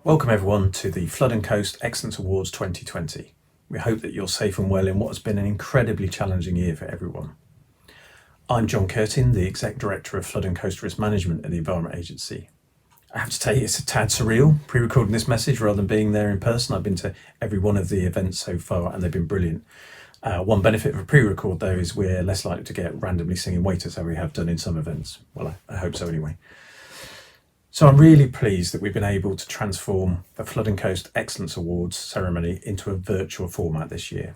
Welcome everyone to the Flood and Coast Excellence Awards 2020. We hope that you're safe and well in what has been an incredibly challenging year for everyone. I'm John Curtin, the Exec Director of Flood and Coast Risk Management at the Environment Agency. I have to tell you, it's a tad surreal pre-recording this message rather than being there in person. I've been to every one of the events so far and they've been brilliant. One benefit of a pre-record though is we're less likely to get randomly singing waiters as we have done in some events. Well, I hope so anyway. So I'm really pleased that we've been able to transform the Flood and Coast Excellence Awards ceremony into a virtual format this year.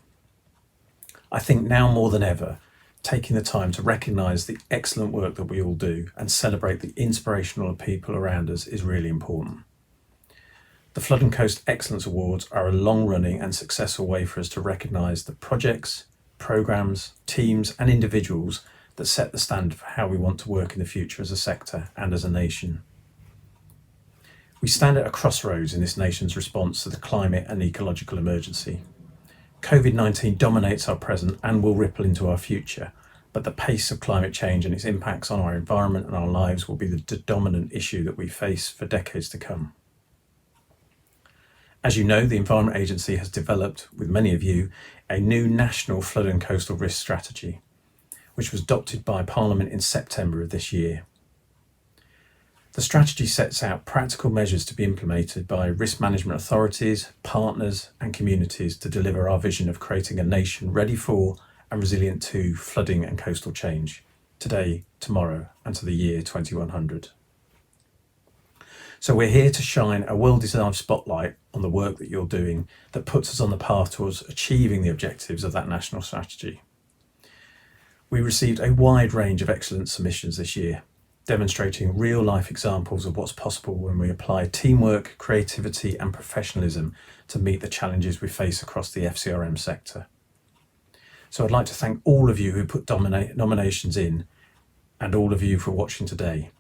I think now more than ever, taking the time to recognise the excellent work that we all do and celebrate the inspirational people around us is really important. The Flood and Coast Excellence Awards are a long-running and successful way for us to recognise the projects, programmes, teams and individuals that set the standard for how we want to work in the future as a sector and as a nation. We stand at a crossroads in this nation's response to the climate and ecological emergency. COVID-19 dominates our present and will ripple into our future, but the pace of climate change and its impacts on our environment and our lives will be the dominant issue that we face for decades to come. As you know, the Environment Agency has developed, with many of you, a new national flood and coastal risk strategy, which was adopted by Parliament in September of this year. The strategy sets out practical measures to be implemented by risk management authorities, partners and communities to deliver our vision of creating a nation ready for and resilient to flooding and coastal change, today, tomorrow and to the year 2100. So we're here to shine a well-deserved spotlight on the work that you're doing that puts us on the path towards achieving the objectives of that national strategy. We received a wide range of excellent submissions this year, demonstrating real-life examples of what's possible when we apply teamwork, creativity and professionalism to meet the challenges we face across the FCRM sector. So I'd like to thank all of you who put nominations in and all of you for watching today.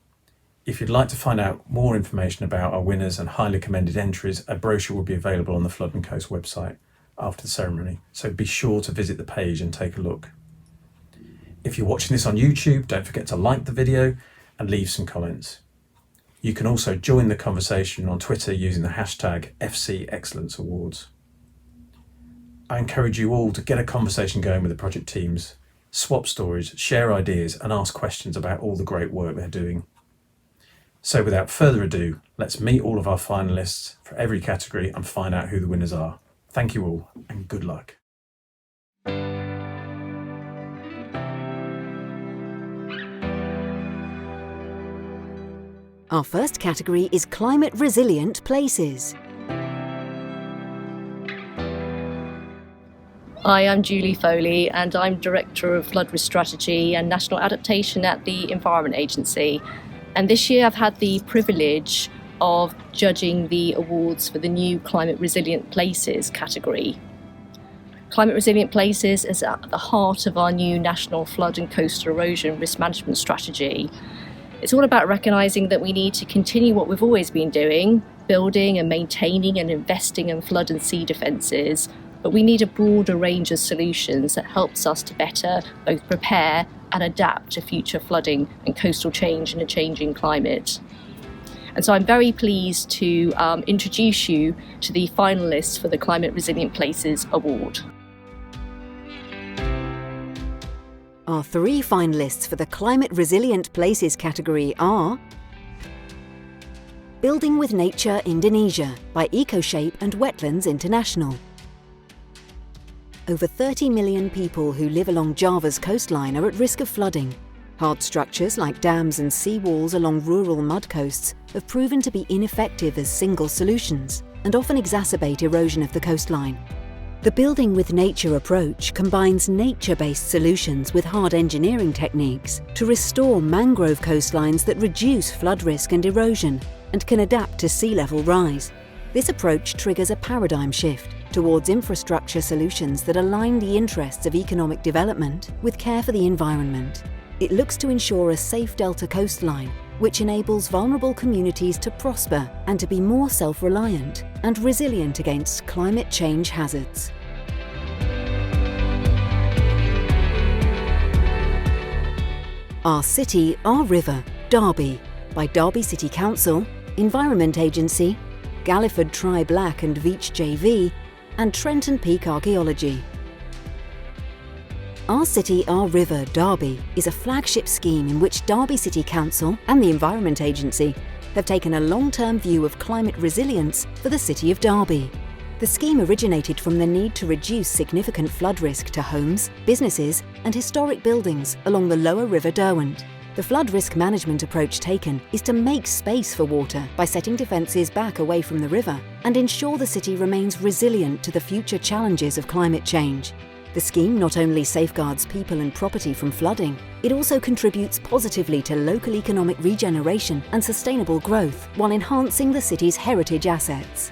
If you'd like to find out more information about our winners and highly commended entries, a brochure will be available on the Flood and Coast website after the ceremony, so be sure to visit the page and take a look. If you're watching this on YouTube, don't forget to like the video and leave some comments. You can also join the conversation on Twitter using the hashtag FC Excellence Awards. I encourage you all to get a conversation going with the project teams, swap stories, share ideas and ask questions about all the great work they're doing. So without further ado, let's meet all of our finalists for every category and find out who the winners are. Thank you all and good luck. Our first category is Climate Resilient Places. Hi, I'm Julie Foley and I'm Director of Flood Risk Strategy and National Adaptation at the Environment Agency. And this year I've had the privilege of judging the awards for the new Climate Resilient Places category. Climate Resilient Places is at the heart of our new National Flood and Coastal Erosion Risk Management Strategy. It's all about recognising that we need to continue what we've always been doing, building and maintaining and investing in flood and sea defences, but we need a broader range of solutions that helps us to better both prepare and adapt to future flooding and coastal change in a changing climate. And so I'm very pleased to introduce you to the finalists for the Climate Resilient Places Award. Our three finalists for the Climate Resilient Places category are Building with Nature Indonesia by EcoShape and Wetlands International. Over 30 million people who live along Java's coastline are at risk of flooding. Hard structures like dams and seawalls along rural mud coasts have proven to be ineffective as single solutions and often exacerbate erosion of the coastline. The Building with Nature approach combines nature-based solutions with hard engineering techniques to restore mangrove coastlines that reduce flood risk and erosion and can adapt to sea level rise. This approach triggers a paradigm shift towards infrastructure solutions that align the interests of economic development with care for the environment. It looks to ensure a safe delta coastline, which enables vulnerable communities to prosper and to be more self-reliant and resilient against climate change hazards. Our City, Our River, Derby, by Derby City Council, Environment Agency, Galliford Try Black and Veitch JV, and Trenton Peak Archaeology. Our City, Our River, Derby is a flagship scheme in which Derby City Council and the Environment Agency have taken a long-term view of climate resilience for the city of Derby. The scheme originated from the need to reduce significant flood risk to homes, businesses and historic buildings along the lower River Derwent. The flood risk management approach taken is to make space for water by setting defences back away from the river and ensure the city remains resilient to the future challenges of climate change. The scheme not only safeguards people and property from flooding, it also contributes positively to local economic regeneration and sustainable growth while enhancing the city's heritage assets.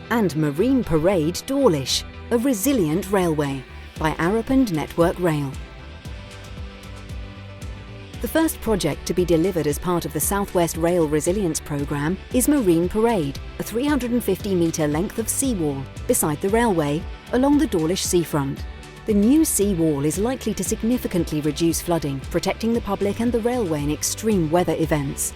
And Marine Parade Dawlish, a resilient railway, by Arapend Network Rail. The first project to be delivered as part of the South West Rail Resilience Programme is Marine Parade, a 350-metre length of seawall beside the railway along the Dawlish seafront. The new seawall is likely to significantly reduce flooding, protecting the public and the railway in extreme weather events.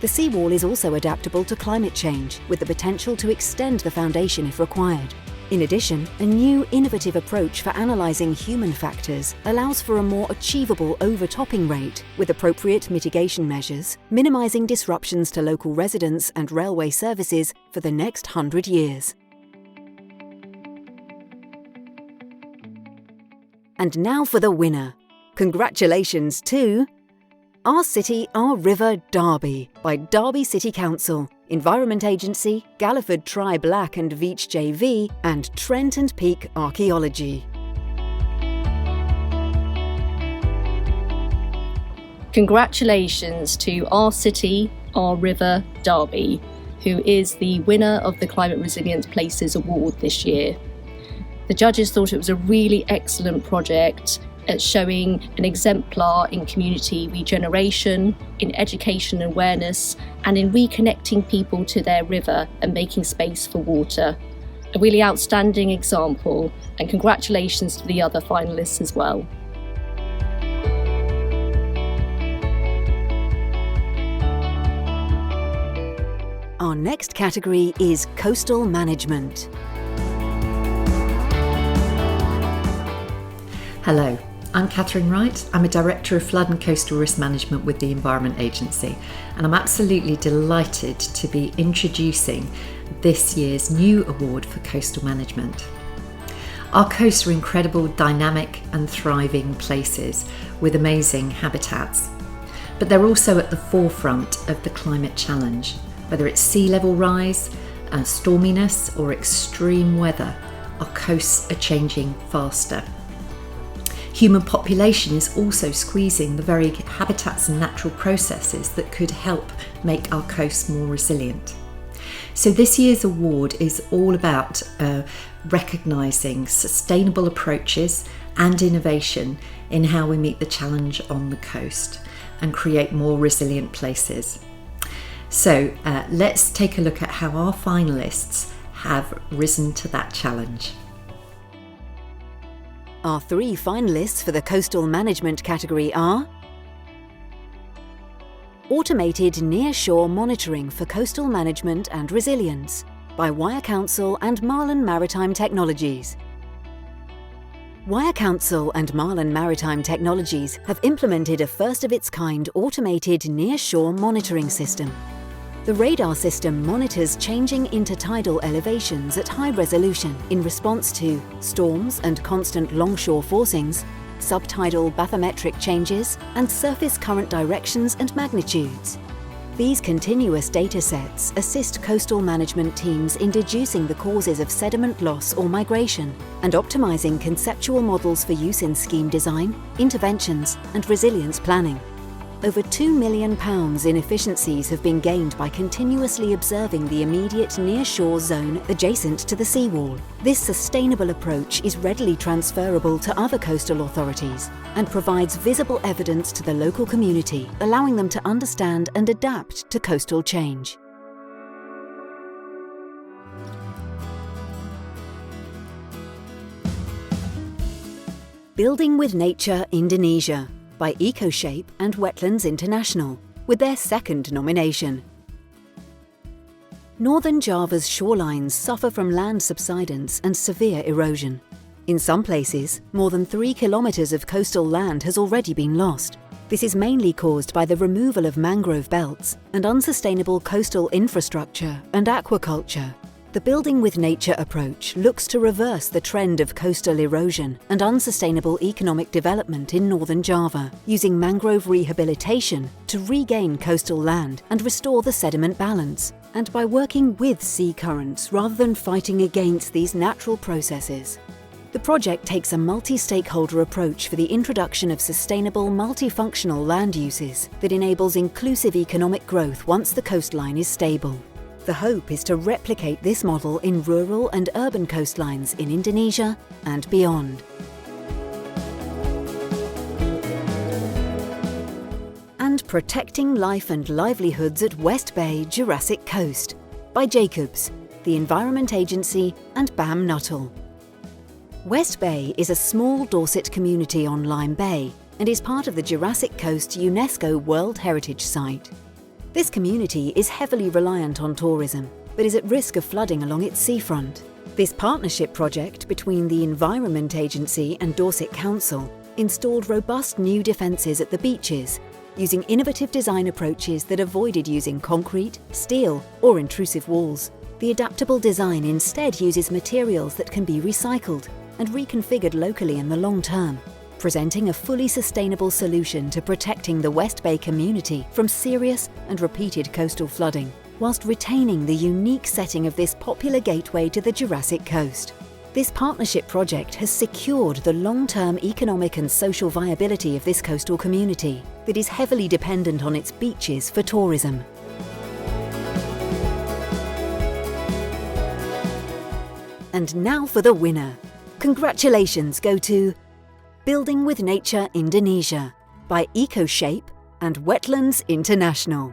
The seawall is also adaptable to climate change, with the potential to extend the foundation if required. In addition, a new innovative approach for analysing human factors allows for a more achievable overtopping rate, with appropriate mitigation measures, minimising disruptions to local residents and railway services for the next 100 years. And now for the winner. Congratulations to Our City, Our River, Derby by Derby City Council, Environment Agency, Galliford Try Black and Veitch JV, and Trenton Peak Archaeology. Congratulations to Our City, Our River, Derby, who is the winner of the Climate Resilience Places Award this year. The judges thought it was a really excellent project at showing an exemplar in community regeneration, in education and awareness, and in reconnecting people to their river and making space for water. A really outstanding example, and congratulations to the other finalists as well. Our next category is Coastal Management. Hello, I'm Catherine Wright. I'm a Director of Flood and Coastal Risk Management with the Environment Agency, and I'm absolutely delighted to be introducing this year's new award for coastal management. Our coasts are incredible, dynamic and thriving places with amazing habitats, but they're also at the forefront of the climate challenge. Whether it's sea level rise, storminess or extreme weather, our coasts are changing faster. Human population is also squeezing the very habitats and natural processes that could help make our coasts more resilient. So this year's award is all about recognising sustainable approaches and innovation in how we meet the challenge on the coast and create more resilient places. So let's take a look at how our finalists have risen to that challenge. Our three finalists for the Coastal Management category are Automated Near-Shore Monitoring for Coastal Management and Resilience by Wyre Council and Marlin Maritime Technologies. Wyre Council and Marlin Maritime Technologies have implemented a first-of-its-kind automated near-shore monitoring system. The radar system monitors changing intertidal elevations at high resolution in response to storms and constant longshore forcings, subtidal bathymetric changes, and surface current directions and magnitudes. These continuous data sets assist coastal management teams in deducing the causes of sediment loss or migration and optimising conceptual models for use in scheme design, interventions, and resilience planning. Over £2 million in efficiencies have been gained by continuously observing the immediate near-shore zone adjacent to the seawall. This sustainable approach is readily transferable to other coastal authorities and provides visible evidence to the local community, allowing them to understand and adapt to coastal change. Building with Nature Indonesia by EcoShape and Wetlands International with their second nomination. Northern Java's shorelines suffer from land subsidence and severe erosion. In some places, more than 3 kilometres of coastal land has already been lost. This is mainly caused by the removal of mangrove belts and unsustainable coastal infrastructure and aquaculture. The Building with Nature approach looks to reverse the trend of coastal erosion and unsustainable economic development in Northern Java, using mangrove rehabilitation to regain coastal land and restore the sediment balance, and by working with sea currents rather than fighting against these natural processes. The project takes a multi-stakeholder approach for the introduction of sustainable, multifunctional land uses that enables inclusive economic growth once the coastline is stable. The hope is to replicate this model in rural and urban coastlines in Indonesia and beyond. And Protecting Life and Livelihoods at West Bay, Jurassic Coast by Jacobs, the Environment Agency and BAM Nuttall. West Bay is a small Dorset community on Lyme Bay and is part of the Jurassic Coast UNESCO World Heritage Site. This community is heavily reliant on tourism, but is at risk of flooding along its seafront. This partnership project between the Environment Agency and Dorset Council installed robust new defences at the beaches, using innovative design approaches that avoided using concrete, steel, or intrusive walls. The adaptable design instead uses materials that can be recycled and reconfigured locally in the long term, presenting a fully sustainable solution to protecting the West Bay community from serious and repeated coastal flooding, whilst retaining the unique setting of this popular gateway to the Jurassic Coast. This partnership project has secured the long-term economic and social viability of this coastal community that is heavily dependent on its beaches for tourism. And now for the winner. Congratulations go to Building with Nature Indonesia by EcoShape and Wetlands International.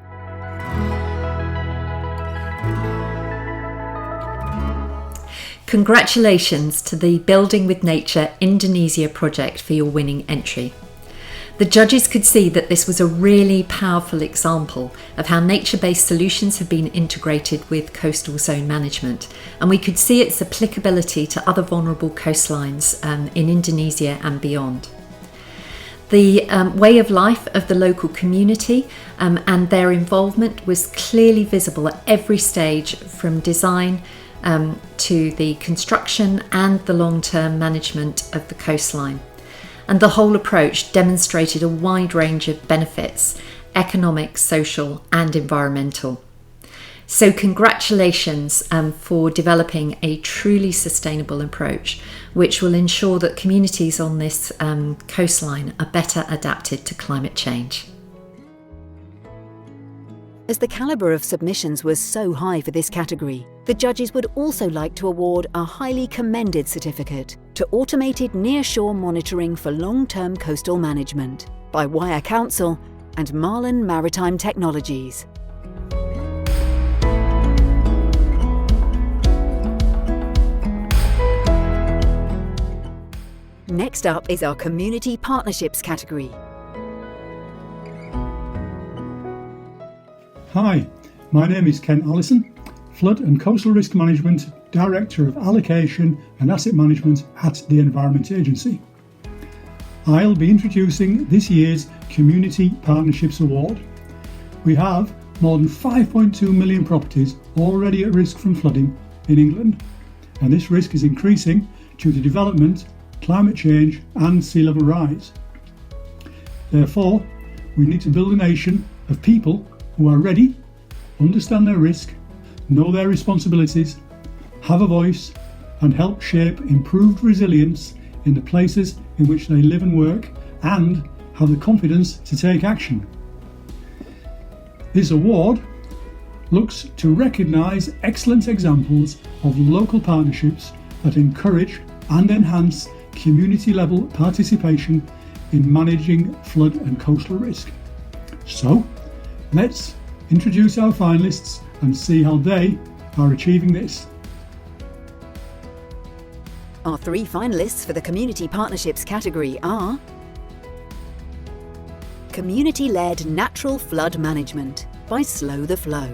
Congratulations to the Building with Nature Indonesia project for your winning entry. The judges could see that this was a really powerful example of how nature-based solutions have been integrated with coastal zone management, and we could see its applicability to other vulnerable coastlines in Indonesia and beyond. The way of life of the local community and their involvement was clearly visible at every stage, from design to the construction and the long-term management of the coastline. And the whole approach demonstrated a wide range of benefits, economic, social and environmental. So congratulations for developing a truly sustainable approach, which will ensure that communities on this coastline are better adapted to climate change. As the calibre of submissions was so high for this category, the judges would also like to award a highly commended certificate to Automated Nearshore Monitoring for Long-Term Coastal Management by Wyre Council and Marlin Maritime Technologies. Next up is our Community Partnerships category. Hi, my name is Ken Allison, Flood and Coastal Risk Management Director of Allocation and Asset Management at the Environment Agency. I'll be introducing this year's Community Partnerships Award. We have more than 5.2 million properties already at risk from flooding in England, and this risk is increasing due to development, climate change and sea level rise. Therefore, we need to build a nation of people who are ready, understand their risk, know their responsibilities, have a voice and help shape improved resilience in the places in which they live and work, and have the confidence to take action. This award looks to recognise excellent examples of local partnerships that encourage and enhance community-level participation in managing flood and coastal risk. So, let's introduce our finalists and see how they are achieving this. Our three finalists for the Community Partnerships category are Community-led natural flood management by Slow the Flow.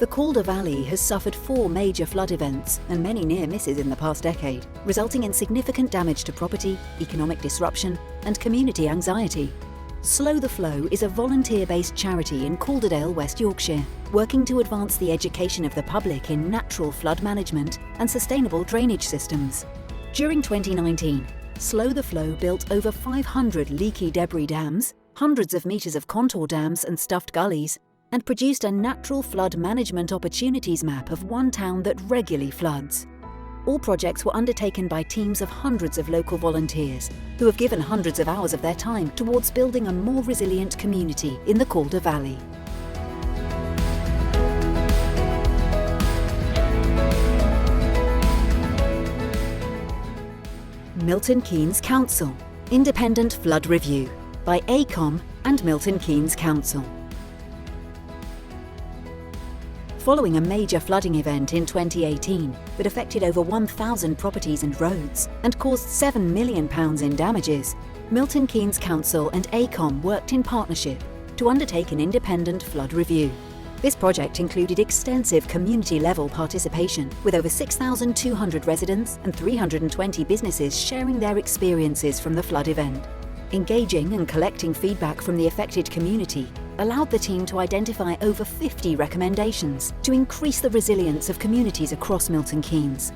The Calder Valley has suffered 4 major flood events and many near misses in the past decade, resulting in significant damage to property, economic disruption, and community anxiety. Slow the Flow is a volunteer-based charity in Calderdale, West Yorkshire, working to advance the education of the public in natural flood management and sustainable drainage systems. During 2019, Slow the Flow built over 500 leaky debris dams, hundreds of metres of contour dams and stuffed gullies, and produced a natural flood management opportunities map of one town that regularly floods. All projects were undertaken by teams of hundreds of local volunteers who have given hundreds of hours of their time towards building a more resilient community in the Calder Valley. Milton Keynes Council Independent Flood Review by AECOM and Milton Keynes Council. Following a major flooding event in 2018 that affected over 1,000 properties and roads and caused £7 million in damages, Milton Keynes Council and AECOM worked in partnership to undertake an independent flood review. This project included extensive community-level participation, with over 6,200 residents and 320 businesses sharing their experiences from the flood event. Engaging and collecting feedback from the affected community allowed the team to identify over 50 recommendations to increase the resilience of communities across Milton Keynes.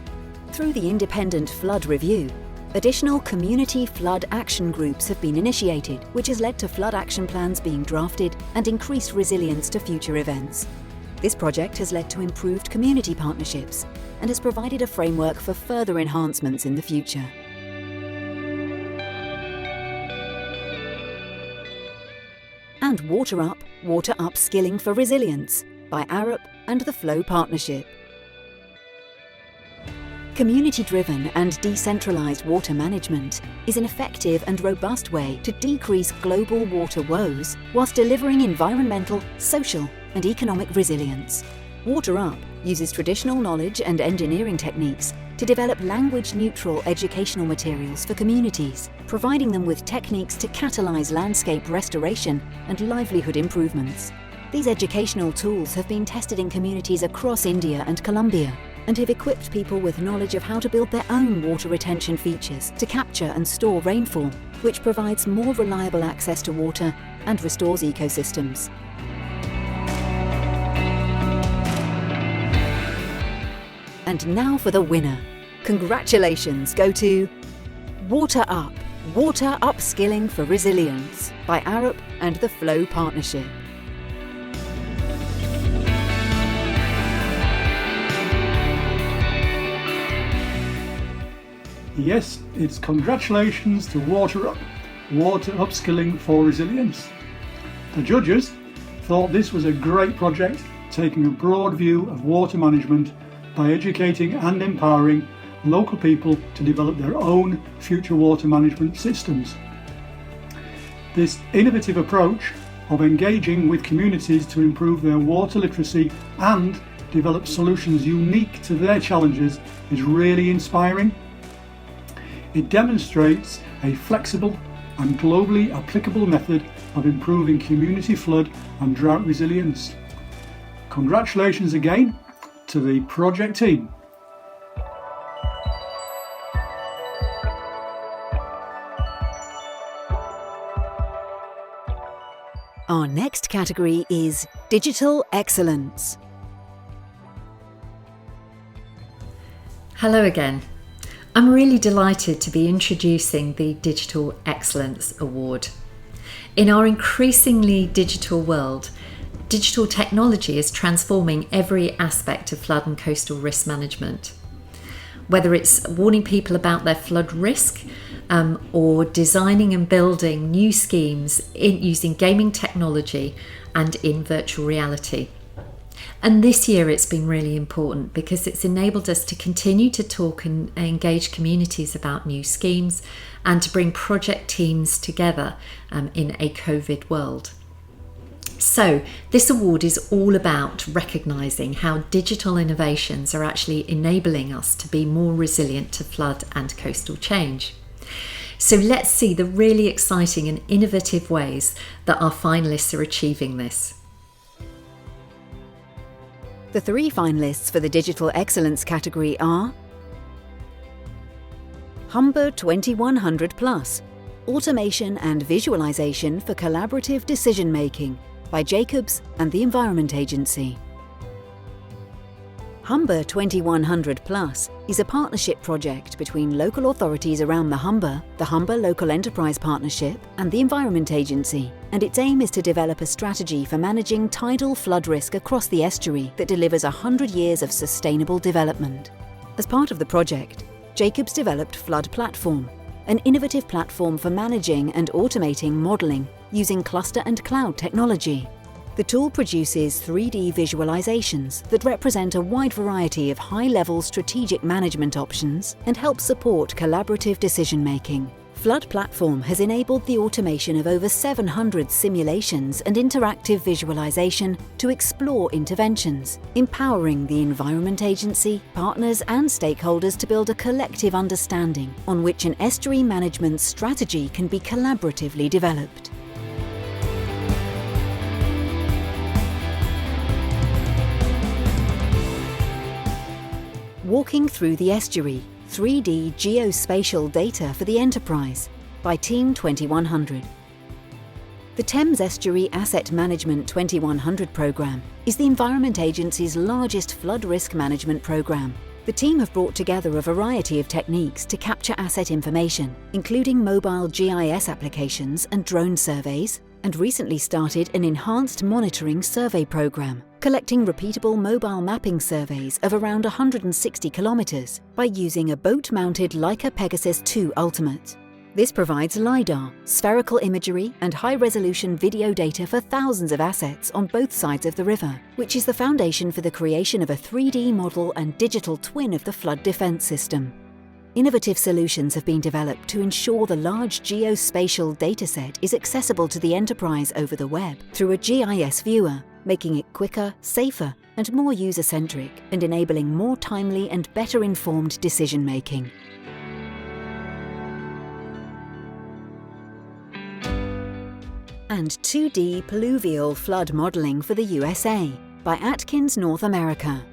Through the independent flood review, additional community flood action groups have been initiated, which has led to flood action plans being drafted and increased resilience to future events. This project has led to improved community partnerships and has provided a framework for further enhancements in the future. And Water Up, Water Upskilling for Resilience by Arup and the Flow Partnership. Community-driven and decentralised water management is an effective and robust way to decrease global water woes whilst delivering environmental, social and economic resilience. Water Up uses traditional knowledge and engineering techniques to develop language-neutral educational materials for communities, providing them with techniques to catalyse landscape restoration and livelihood improvements. These educational tools have been tested in communities across India and Colombia and have equipped people with knowledge of how to build their own water retention features to capture and store rainfall, which provides more reliable access to water and restores ecosystems. And now for the winner. Congratulations go to Water Up, Water Upskilling for Resilience by Arup and the Flow Partnership. Yes, it's congratulations to Water Up, Water Upskilling for Resilience. The judges thought this was a great project, taking a broad view of water management by educating and empowering local people to develop their own future water management systems. This innovative approach of engaging with communities to improve their water literacy and develop solutions unique to their challenges is really inspiring. It demonstrates a flexible and globally applicable method of improving community flood and drought resilience. Congratulations again to the project team. Our next category is Digital Excellence. Hello again. I'm really delighted to be introducing the Digital Excellence Award. In our increasingly digital world, digital technology is transforming every aspect of flood and coastal risk management. Whether it's warning people about their flood risk or designing and building new schemes using gaming technology and in virtual reality. And this year it's been really important because it's enabled us to continue to talk and engage communities about new schemes and to bring project teams together in a COVID world. So this award is all about recognising how digital innovations are actually enabling us to be more resilient to flood and coastal change. So let's see the really exciting and innovative ways that our finalists are achieving this. The 3 finalists for the Digital Excellence category are Humber 2100 Plus, Automation and Visualization for Collaborative Decision Making by Jacobs and the Environment Agency. Humber 2100 Plus is a partnership project between local authorities around the Humber Local Enterprise Partnership and the Environment Agency, and its aim is to develop a strategy for managing tidal flood risk across the estuary that delivers 100 years of sustainable development. As part of the project, Jacobs developed Flood Platform, an innovative platform for managing and automating modelling using cluster and cloud technology. The tool produces 3D visualizations that represent a wide variety of high-level strategic management options and help support collaborative decision-making. Flood Platform has enabled the automation of over 700 simulations and interactive visualization to explore interventions, empowering the Environment Agency, partners and stakeholders to build a collective understanding on which an estuary management strategy can be collaboratively developed. Walking Through the Estuary, 3D Geospatial Data for the Enterprise by Team 2100. The Thames Estuary Asset Management 2100 programme is the Environment Agency's largest flood risk management programme. The team have brought together a variety of techniques to capture asset information, including mobile GIS applications and drone surveys, and recently started an enhanced monitoring survey programme, collecting repeatable mobile mapping surveys of around 160 kilometres by using a boat-mounted Leica Pegasus 2 Ultimate. This provides LiDAR, spherical imagery and high-resolution video data for thousands of assets on both sides of the river, which is the foundation for the creation of a 3D model and digital twin of the flood defence system. Innovative solutions have been developed to ensure the large geospatial dataset is accessible to the enterprise over the web through a GIS viewer, making it quicker, safer, and more user-centric, and enabling more timely and better informed decision-making. And 2D Pluvial Flood Modelling for the USA by Atkins North America.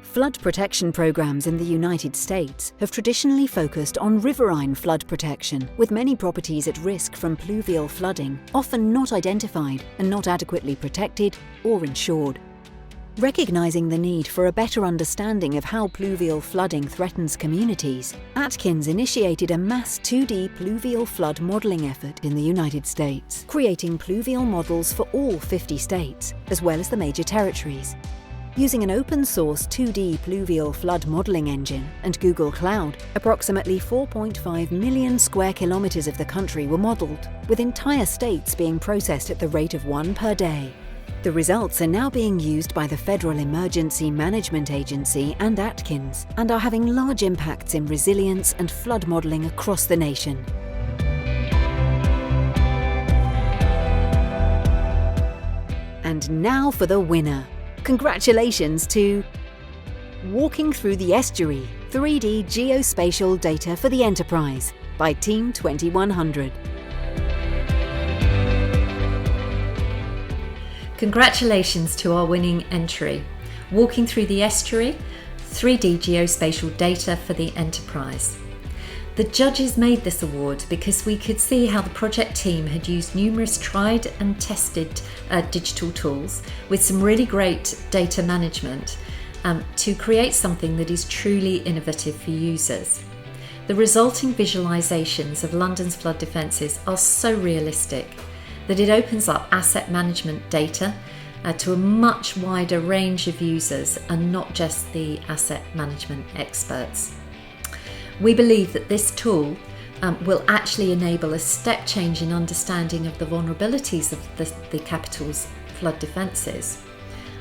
Flood protection programs in the United States have traditionally focused on riverine flood protection, with many properties at risk from pluvial flooding often not identified and not adequately protected or insured. Recognizing the need for a better understanding of how pluvial flooding threatens communities, Atkins initiated a mass 2D pluvial flood modelling effort in the United States, creating pluvial models for all 50 states, as well as the major territories. Using an open-source 2D pluvial flood modelling engine and Google Cloud, approximately 4.5 million square kilometres of the country were modelled, with entire states being processed at the rate of 1 per day. The results are now being used by the Federal Emergency Management Agency and Atkins, and are having large impacts in resilience and flood modelling across the nation. And now for the winner. Congratulations to Walking Through the Estuary, 3D Geospatial Data for the Enterprise by Team 2100. Congratulations to our winning entry, Walking Through the Estuary, 3D Geospatial Data for the Enterprise. The judges made this award because we could see how the project team had used numerous tried and tested digital tools with some really great data management to create something that is truly innovative for users. The resulting visualizations of London's flood defences are so realistic that it opens up asset management data to a much wider range of users and not just the asset management experts. We believe that this tool will actually enable a step change in understanding of the vulnerabilities of the capital's flood defences,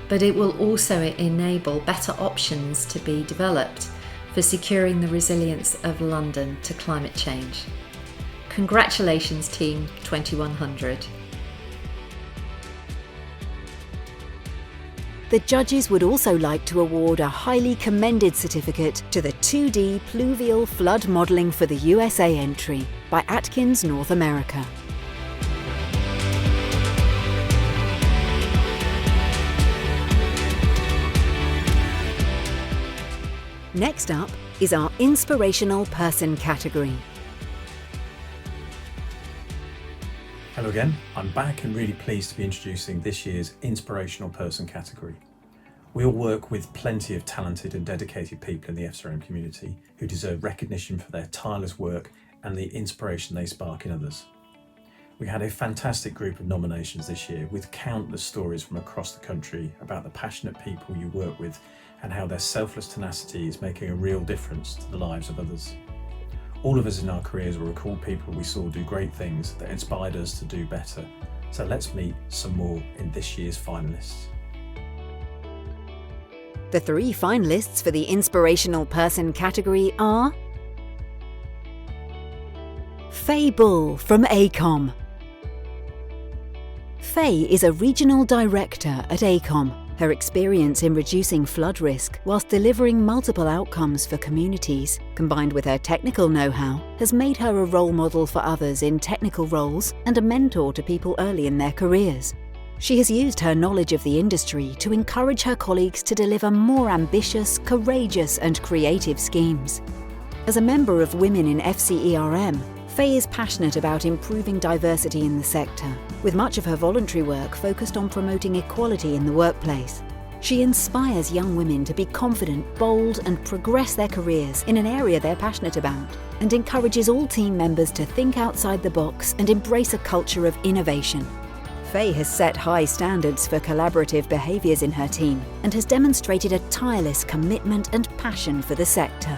but it will also enable better options to be developed for securing the resilience of London to climate change. Congratulations, Team 2100. The judges would also like to award a highly commended certificate to the 2D Pluvial Flood Modelling for the USA entry by Atkins North America. Next up is our Inspirational Person category. Hello again, I'm back and really pleased to be introducing this year's Inspirational Person category. We all work with plenty of talented and dedicated people in the FCRM community who deserve recognition for their tireless work and the inspiration they spark in others. We had a fantastic group of nominations this year with countless stories from across the country about the passionate people you work with and how their selfless tenacity is making a real difference to the lives of others. All of us in our careers will recall people we saw do great things that inspired us to do better. So let's meet some more in this year's finalists. The 3 finalists for the Inspirational Person category are Faye Bull from AECOM. Faye is a Regional Director at AECOM. Her experience in reducing flood risk whilst delivering multiple outcomes for communities, combined with her technical know-how, has made her a role model for others in technical roles and a mentor to people early in their careers. She has used her knowledge of the industry to encourage her colleagues to deliver more ambitious, courageous and creative schemes. As a member of Women in FCERM, Faye is passionate about improving diversity in the sector, with much of her voluntary work focused on promoting equality in the workplace. She inspires young women to be confident, bold and progress their careers in an area they're passionate about, and encourages all team members to think outside the box and embrace a culture of innovation. Faye has set high standards for collaborative behaviours in her team and has demonstrated a tireless commitment and passion for the sector.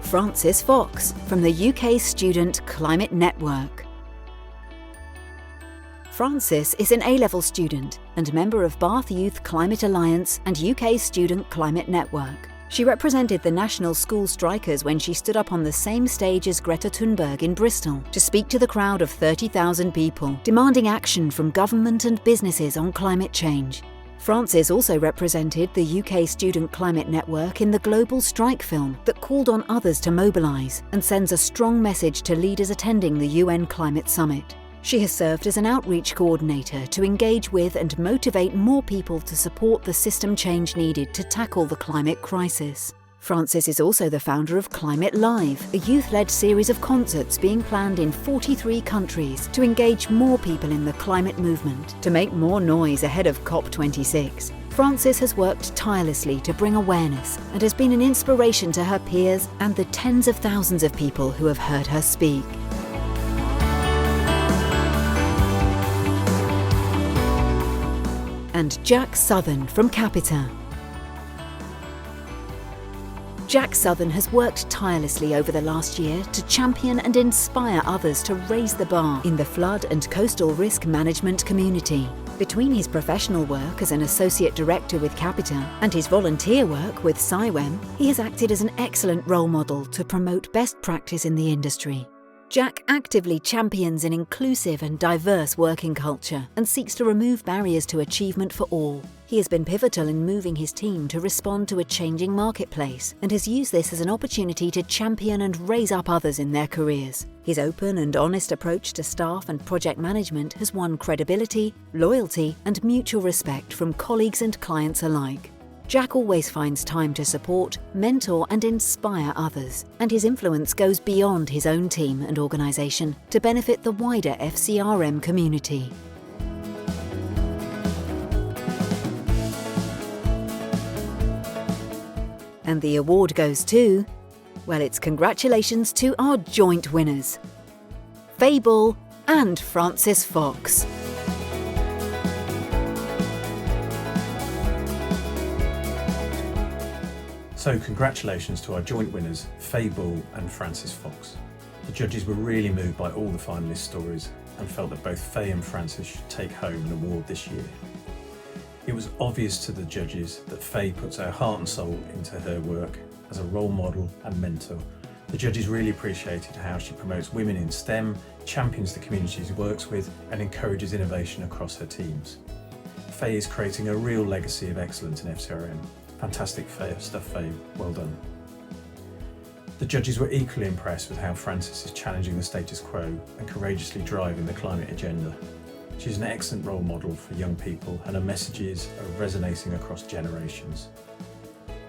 Francis Fox from the UK Student Climate Network. Francis is an A-level student and member of Bath Youth Climate Alliance and UK Student Climate Network. She represented the national school strikers when she stood up on the same stage as Greta Thunberg in Bristol to speak to the crowd of 30,000 people, demanding action from government and businesses on climate change. Francis also represented the UK Student Climate Network in the global strike film that called on others to mobilise and sends a strong message to leaders attending the UN Climate Summit. She has served as an outreach coordinator to engage with and motivate more people to support the system change needed to tackle the climate crisis. Francis is also the founder of Climate Live, a youth-led series of concerts being planned in 43 countries to engage more people in the climate movement to make more noise ahead of COP26. Francis has worked tirelessly to bring awareness and has been an inspiration to her peers and the tens of thousands of people who have heard her speak. And Jack Southern from Capita. Jack Southern has worked tirelessly over the last year to champion and inspire others to raise the bar in the flood and coastal risk management community. Between his professional work as an associate director with Capita and his volunteer work with CIWEM, he has acted as an excellent role model to promote best practice in the industry. Jack actively champions an inclusive and diverse working culture and seeks to remove barriers to achievement for all. He has been pivotal in moving his team to respond to a changing marketplace and has used this as an opportunity to champion and raise up others in their careers. His open and honest approach to staff and project management has won credibility, loyalty, and mutual respect from colleagues and clients alike. Jack always finds time to support, mentor and inspire others, and his influence goes beyond his own team and organisation to benefit the wider FCRM community. And the award goes to, well, it's congratulations to our joint winners, Faye Bull and Francis Fox. So congratulations to our joint winners, Faye Bull and Francis Fox. The judges were really moved by all the finalist stories and felt that both Faye and Francis should take home an award this year. It was obvious to the judges that Faye puts her heart and soul into her work as a role model and mentor. The judges really appreciated how she promotes women in STEM, champions the communities he works with, and encourages innovation across her teams. Faye is creating a real legacy of excellence in FCRM. Fantastic stuff, Faye. Well done. The judges were equally impressed with how Frances is challenging the status quo and courageously driving the climate agenda. She's an excellent role model for young people, and her messages are resonating across generations.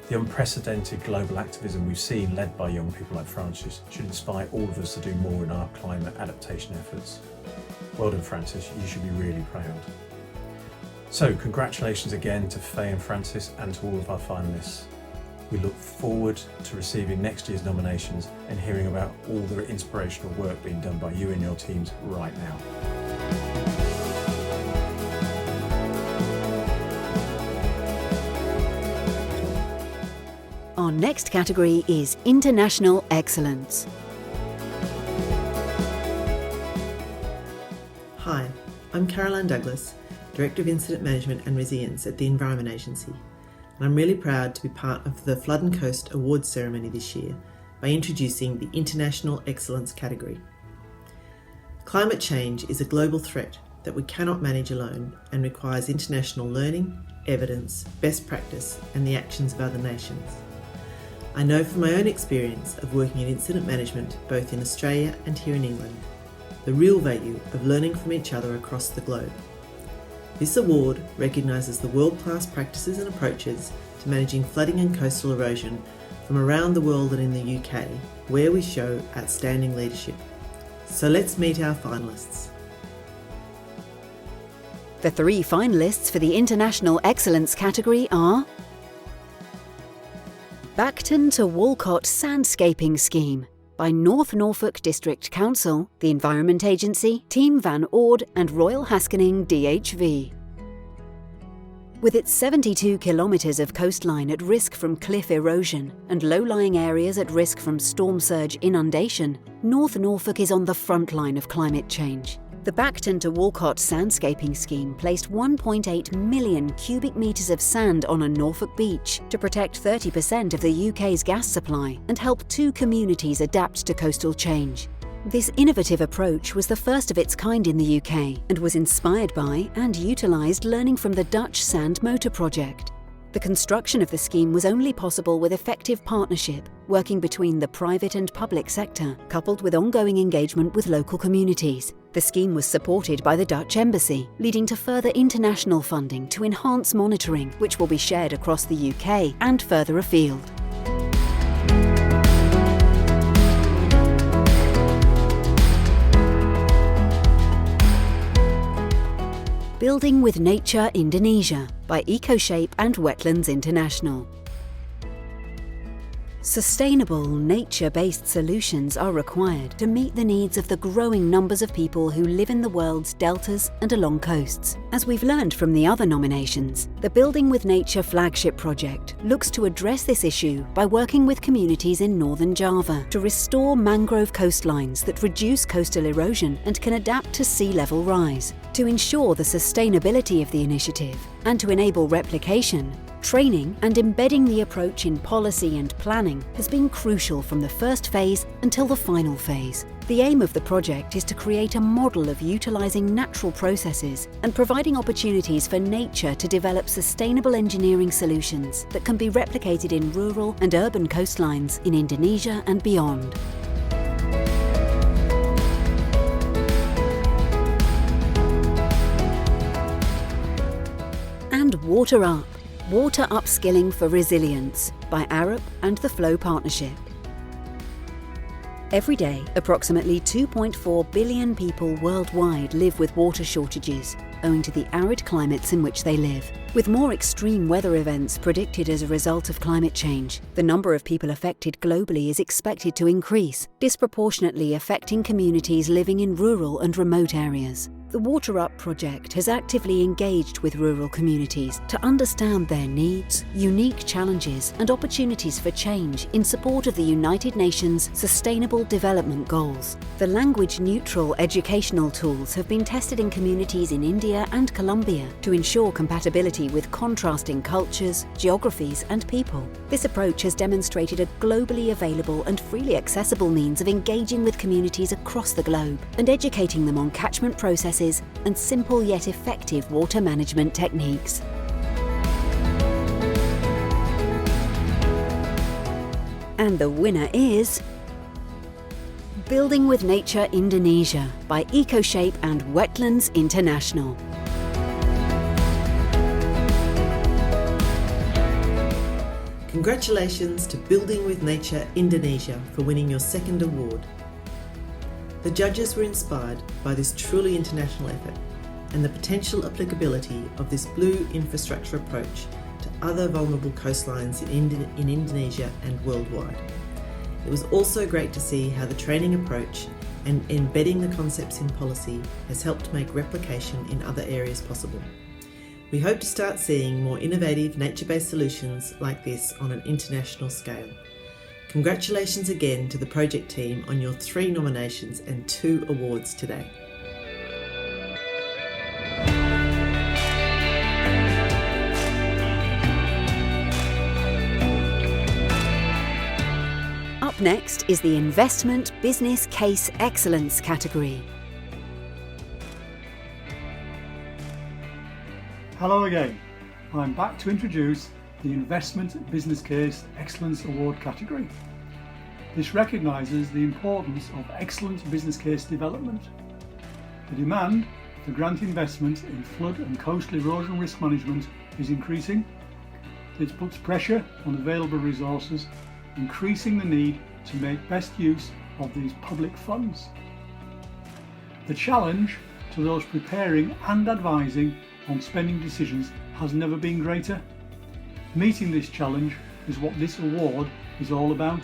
The unprecedented global activism we've seen led by young people like Frances should inspire all of us to do more in our climate adaptation efforts. Well done, Frances, you should be really proud. So congratulations again to Faye and Frances and to all of our finalists. We look forward to receiving next year's nominations and hearing about all the inspirational work being done by you and your teams right now. Our next category is International Excellence. Hi, I'm Caroline Douglas, Director of Incident Management and Resilience at the Environment Agency, and I'm really proud to be part of the Flood and Coast Awards ceremony this year by introducing the International Excellence category. Climate change is a global threat that we cannot manage alone and requires international learning, evidence, best practice, and the actions of other nations. I know from my own experience of working in incident management both in Australia and here in England, the real value of learning from each other across the globe. This award recognises the world-class practices and approaches to managing flooding and coastal erosion from around the world and in the UK, where we show outstanding leadership. So let's meet our finalists. The three finalists for the International Excellence category are Bacton to Walcott Sandscaping Scheme by North Norfolk District Council, the Environment Agency, Team Van Ord and Royal Haskening DHV. With its 72 kilometres of coastline at risk from cliff erosion and low-lying areas at risk from storm surge inundation, North Norfolk is on the front line of climate change. The Bacton to Walcott Sandscaping Scheme placed 1.8 million cubic metres of sand on a Norfolk beach to protect 30% of the UK's gas supply and help 2 communities adapt to coastal change. This innovative approach was the first of its kind in the UK and was inspired by and utilised learning from the Dutch Sand Motor Project. The construction of the scheme was only possible with effective partnership, working between the private and public sector, coupled with ongoing engagement with local communities. The scheme was supported by the Dutch Embassy, leading to further international funding to enhance monitoring, which will be shared across the UK and further afield. Building with Nature Indonesia by EcoShape and Wetlands International. Sustainable, nature-based solutions are required to meet the needs of the growing numbers of people who live in the world's deltas and along coasts. As we've learned from the other nominations, the Building with Nature flagship project looks to address this issue by working with communities in northern Java to restore mangrove coastlines that reduce coastal erosion and can adapt to sea level rise. To ensure the sustainability of the initiative and to enable replication, training and embedding the approach in policy and planning has been crucial from the first phase until the final phase. The aim of the project is to create a model of utilising natural processes and providing opportunities for nature to develop sustainable engineering solutions that can be replicated in rural and urban coastlines in Indonesia and beyond. And Water Up. Water Upskilling for Resilience by Arup and the Flow Partnership. Every day, approximately 2.4 billion people worldwide live with water shortages, owing to the arid climates in which they live. With more extreme weather events predicted as a result of climate change, the number of people affected globally is expected to increase, disproportionately affecting communities living in rural and remote areas. The Water Up project has actively engaged with rural communities to understand their needs, unique challenges and opportunities for change in support of the United Nations Sustainable Development Goals. The language-neutral educational tools have been tested in communities in India and Colombia to ensure compatibility with contrasting cultures, geographies and people. This approach has demonstrated a globally available and freely accessible means of engaging with communities across the globe and educating them on catchment processes and simple yet effective water management techniques. And the winner is Building with Nature Indonesia by EcoShape and Wetlands International. Congratulations to Building with Nature Indonesia for winning your second award. The judges were inspired by this truly international effort and the potential applicability of this blue infrastructure approach to other vulnerable coastlines in Indonesia and worldwide. It was also great to see how the training approach and embedding the concepts in policy has helped make replication in other areas possible. We hope to start seeing more innovative nature-based solutions like this on an international scale. Congratulations again to the project team on your 3 nominations and 2 awards today. Up next is the Investment Business Case Excellence category. Hello again. I'm back to introduce the Investment Business Case Excellence Award category. This recognises the importance of excellent business case development. The demand for grant investment in flood and coastal erosion risk management is increasing. It puts pressure on available resources, increasing the need to make best use of these public funds. The challenge to those preparing and advising on spending decisions has never been greater. Meeting this challenge is what this award is all about.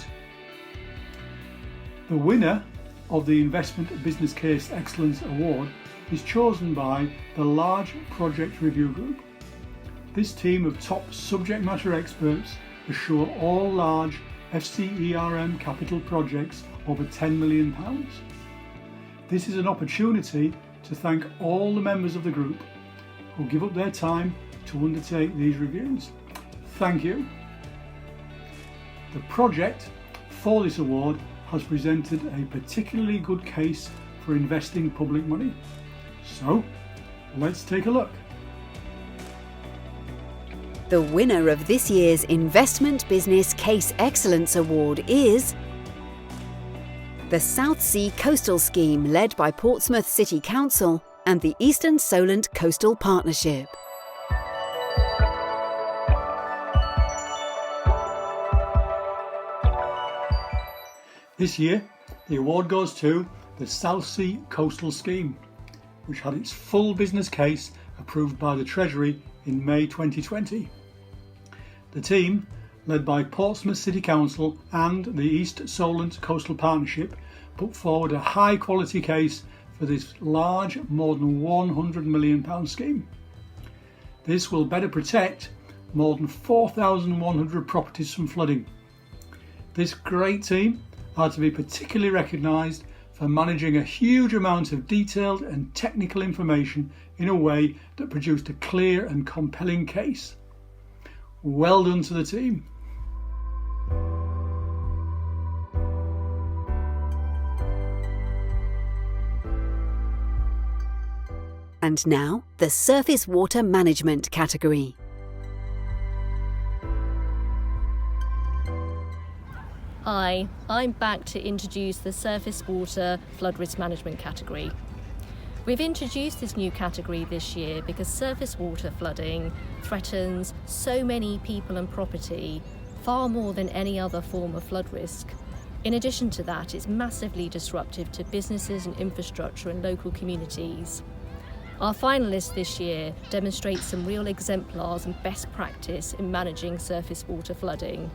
The winner of the Investment Business Case Excellence Award is chosen by the Large Project Review Group. This team of top subject matter experts assure all large FCERM capital projects over £10 million. This is an opportunity to thank all the members of the group who give up their time to undertake these reviews. Thank you. The project for this award has presented a particularly good case for investing public money. So, let's take a look. The winner of this year's Investment Business Case Excellence Award is the South Sea Coastal Scheme, led by Portsmouth City Council and the Eastern Solent Coastal Partnership. This year, the award goes to the South Sea Coastal Scheme, which had its full business case approved by the Treasury in May 2020. The team, led by Portsmouth City Council and the East Solent Coastal Partnership, put forward a high-quality case for this large, more than £100 million scheme. This will better protect more than 4,100 properties from flooding. This great team are to be particularly recognised for managing a huge amount of detailed and technical information in a way that produced a clear and compelling case. Well done to the team. And now, the Surface Water Management category. Hi, I'm back to introduce the Surface Water Flood Risk Management category. We've introduced this new category this year because surface water flooding threatens so many people and property, far more than any other form of flood risk. In addition to that, it's massively disruptive to businesses and infrastructure and local communities. Our finalists this year demonstrate some real exemplars and best practice in managing surface water flooding.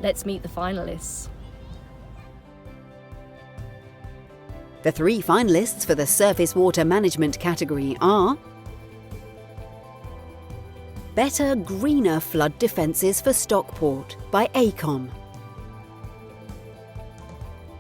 Let's meet the finalists. The 3 finalists for the Surface Water Management category are Better Greener Flood Defences for Stockport by AECOM.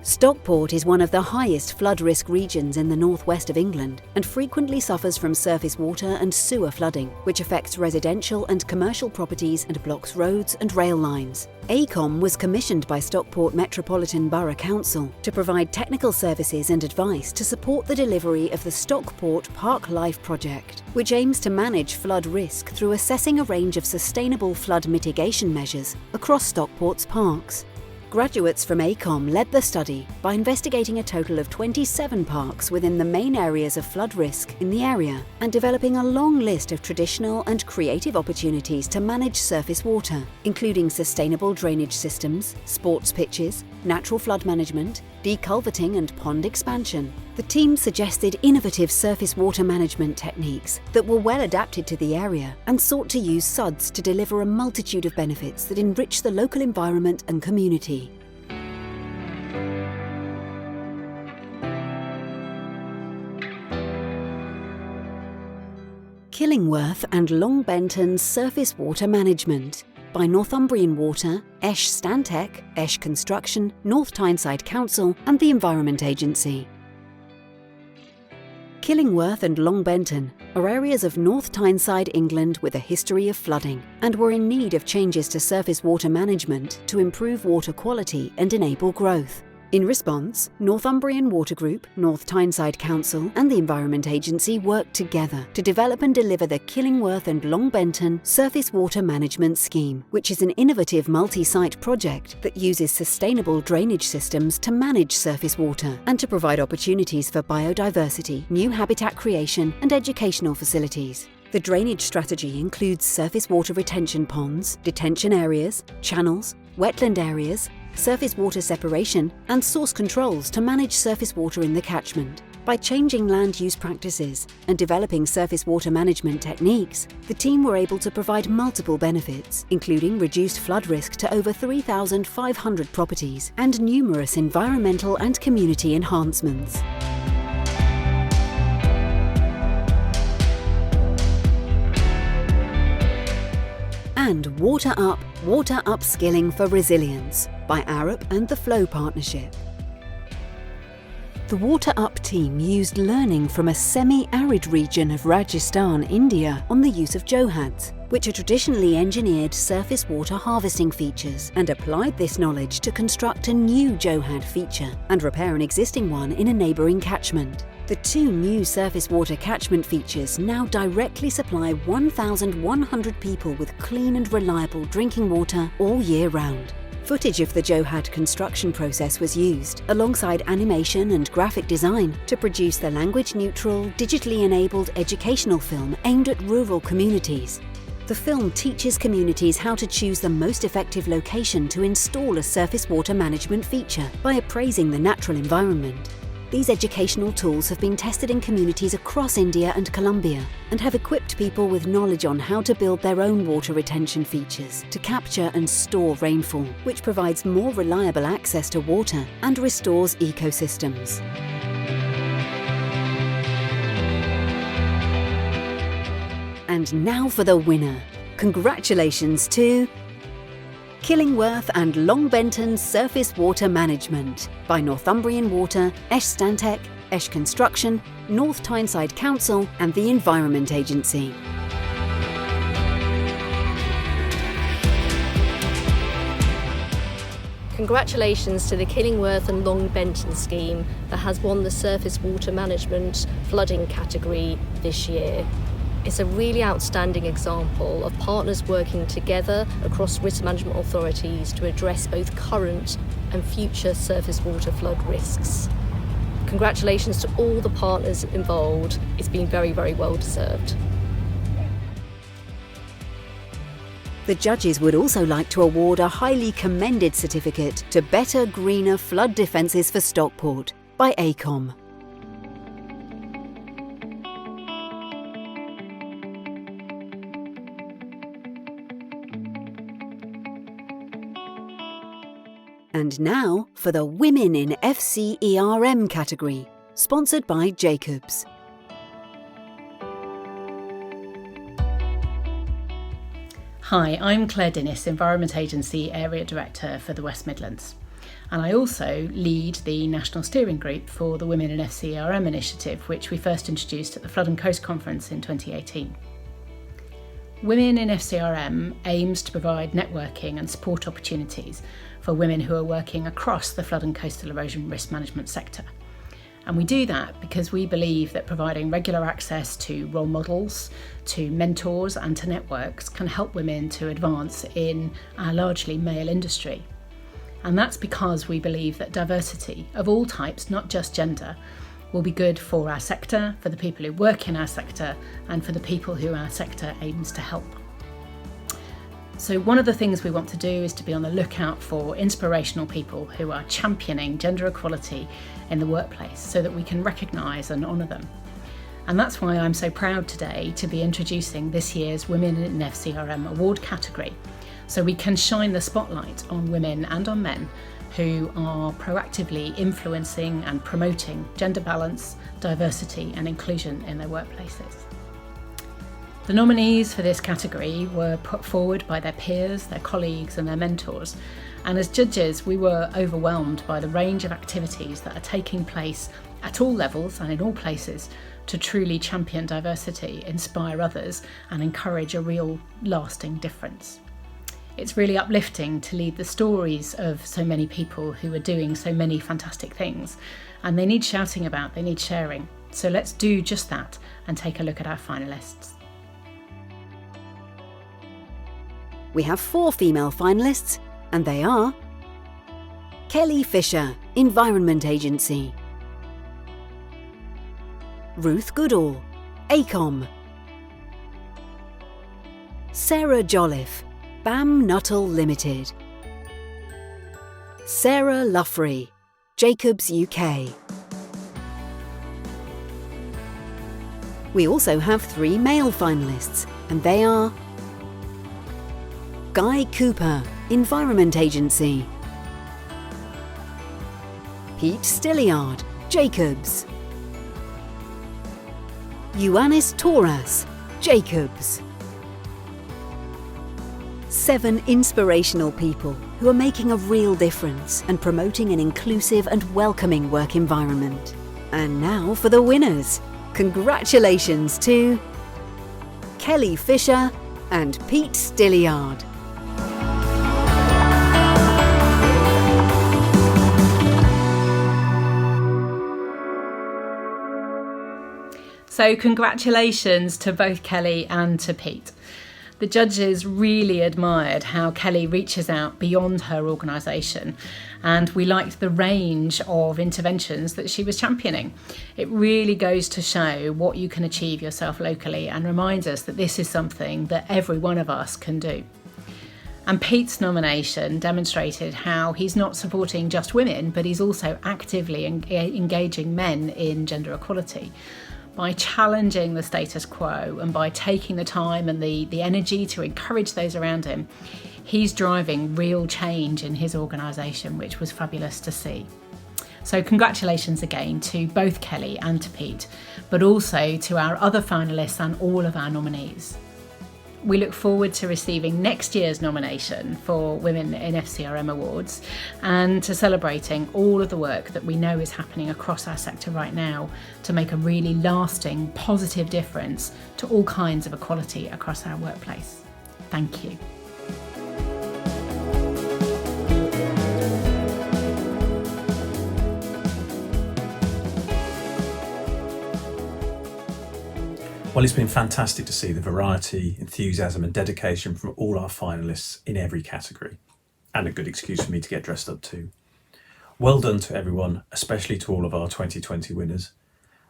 Stockport is one of the highest flood risk regions in the northwest of England and frequently suffers from surface water and sewer flooding, which affects residential and commercial properties and blocks roads and rail lines. AECOM was commissioned by Stockport Metropolitan Borough Council to provide technical services and advice to support the delivery of the Stockport Park Life project, which aims to manage flood risk through assessing a range of sustainable flood mitigation measures across Stockport's parks. Graduates from AECOM led the study by investigating a total of 27 parks within the main areas of flood risk in the area and developing a long list of traditional and creative opportunities to manage surface water, including sustainable drainage systems, sports pitches, natural flood management, deculverting and pond expansion. The team suggested innovative surface water management techniques that were well adapted to the area and sought to use SUDS to deliver a multitude of benefits that enrich the local environment and community. Killingworth and Longbenton Surface Water Management by Northumbrian Water, Esh Stantec, Esh Construction, North Tyneside Council and the Environment Agency. Killingworth and Longbenton are areas of North Tyneside, England with a history of flooding and were in need of changes to surface water management to improve water quality and enable growth. In response, Northumbrian Water Group, North Tyneside Council and the Environment Agency worked together to develop and deliver the Killingworth and Longbenton Surface Water Management Scheme, which is an innovative multi-site project that uses sustainable drainage systems to manage surface water and to provide opportunities for biodiversity, new habitat creation and educational facilities. The drainage strategy includes surface water retention ponds, detention areas, channels, wetland areas, surface water separation and source controls to manage surface water in the catchment. By changing land use practices and developing surface water management techniques, the team were able to provide multiple benefits, including reduced flood risk to over 3,500 properties and numerous environmental and community enhancements. And Water Upskilling for Resilience by Arup and the Flow Partnership. The Water Up team used learning from a semi-arid region of Rajasthan, India on the use of johads, which are traditionally engineered surface water harvesting features, and applied this knowledge to construct a new johad feature and repair an existing one in a neighbouring catchment. The 2 new surface water catchment features now directly supply 1,100 people with clean and reliable drinking water all year round. Footage of the johad construction process was used, alongside animation and graphic design, to produce the language-neutral, digitally enabled educational film aimed at rural communities. The film teaches communities how to choose the most effective location to install a surface water management feature by appraising the natural environment. These educational tools have been tested in communities across India and Colombia and have equipped people with knowledge on how to build their own water retention features to capture and store rainfall, which provides more reliable access to water and restores ecosystems. And now for the winner. Congratulations to Killingworth and Longbenton Surface Water Management by Northumbrian Water, Esh Stantec, Esh Construction, North Tyneside Council and the Environment Agency. Congratulations to the Killingworth and Longbenton scheme that has won the Surface Water Management flooding category this year. It's a really outstanding example of partners working together across risk management authorities to address both current and future surface water flood risks. Congratulations to all the partners involved. It's been very, very well deserved. The judges would also like to award a highly commended certificate to Better Greener Flood Defences for Stockport by AECOM. And now for the Women in FCERM category. sponsored by Jacobs. Hi, I'm Claire Dinnis, Environment Agency Area Director for the West Midlands. And I also lead the National Steering Group for the Women in FCRM initiative, which we first introduced at the Flood and Coast Conference in 2018. Women in FCRM aims to provide networking and support opportunities for women who are working across the flood and coastal erosion risk management sector. And we do that because we believe that providing regular access to role models, to mentors and to networks can help women to advance in our largely male industry. And that's because we believe that diversity of all types, not just gender, will be good for our sector, for the people who work in our sector, and for the people who our sector aims to help. So one of the things we want to do is to be on the lookout for inspirational people who are championing gender equality in the workplace so that we can recognise and honour them. And that's why I'm so proud today to be introducing this year's Women in FCRM award category, so we can shine the spotlight on women and on men who are proactively influencing and promoting gender balance, diversity and inclusion in their workplaces. The nominees for this category were put forward by their peers, their colleagues and their mentors. And as judges, we were overwhelmed by the range of activities that are taking place at all levels and in all places to truly champion diversity, inspire others and encourage a real lasting difference. It's really uplifting to lead the stories of so many people who are doing so many fantastic things, and they need shouting about, they need sharing. So let's do just that and take a look at our finalists. We have 4 female finalists, and they are Kelly Fisher, Environment Agency; Ruth Goodall, AECOM; Sarah Jolliffe, BAM Nuttall Limited; Sarah Luffrey, Jacobs UK. We also have 3 male finalists, and they are Guy Cooper, Environment Agency; Pete Stilliard, Jacobs; Ioannis Tauras, Jacobs. 7 inspirational people who are making a real difference and promoting an inclusive and welcoming work environment. And now for the winners. Congratulations to Kelly Fisher and Pete Stilliard. So congratulations to both Kelly and to Pete. The judges really admired how Kelly reaches out beyond her organisation, and we liked the range of interventions that she was championing. It really goes to show what you can achieve yourself locally and reminds us that this is something that every one of us can do. And Pete's nomination demonstrated how he's not supporting just women, but he's also actively engaging men in gender equality. By challenging the status quo and by taking the time and the energy to encourage those around him, he's driving real change in his organisation, which was fabulous to see. So congratulations again to both Kelly and to Pete, but also to our other finalists and all of our nominees. We look forward to receiving next year's nomination for Women in FCRM Awards and to celebrating all of the work that we know is happening across our sector right now to make a really lasting, positive difference to all kinds of equality across our workplace. Thank you. Well, it's been fantastic to see the variety, enthusiasm and dedication from all our finalists in every category, and a good excuse for me to get dressed up too. Well done to everyone, especially to all of our 2020 winners.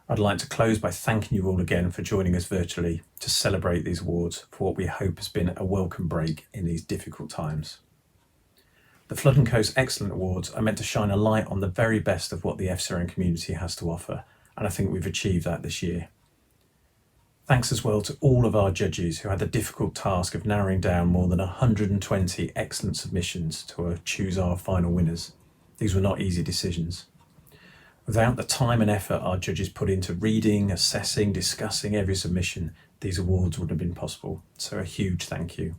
I'd like to close by thanking you all again for joining us virtually to celebrate these awards for what we hope has been a welcome break in these difficult times. The Flood and Coast Excellent Awards are meant to shine a light on the very best of what the FCRM community has to offer, and I think we've achieved that this year. Thanks as well to all of our judges who had the difficult task of narrowing down more than 120 excellent submissions to choose our final winners. These were not easy decisions. Without the time and effort our judges put into reading, assessing, discussing every submission, these awards wouldn't have been possible. So a huge thank you.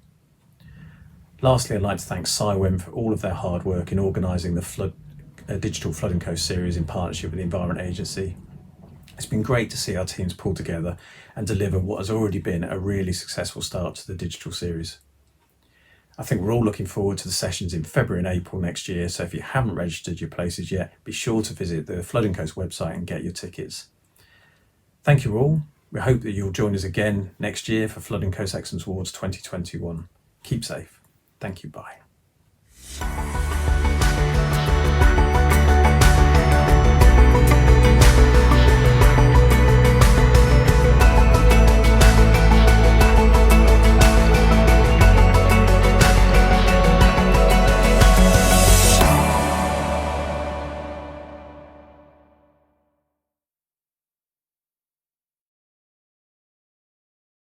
Lastly, I'd like to thank CIWEM for all of their hard work in organising the Digital Flood and Coast series in partnership with the Environment Agency. It's been great to see our teams pull together and deliver what has already been a really successful start to the digital series. I think we're all looking forward to the sessions in February and April next year, so if you haven't registered your places yet, be sure to visit the Flood and Coast website and get your tickets. Thank you all. We hope that you'll join us again next year for Flood and Coast Excellence Awards 2021. Keep safe. Thank you. Bye.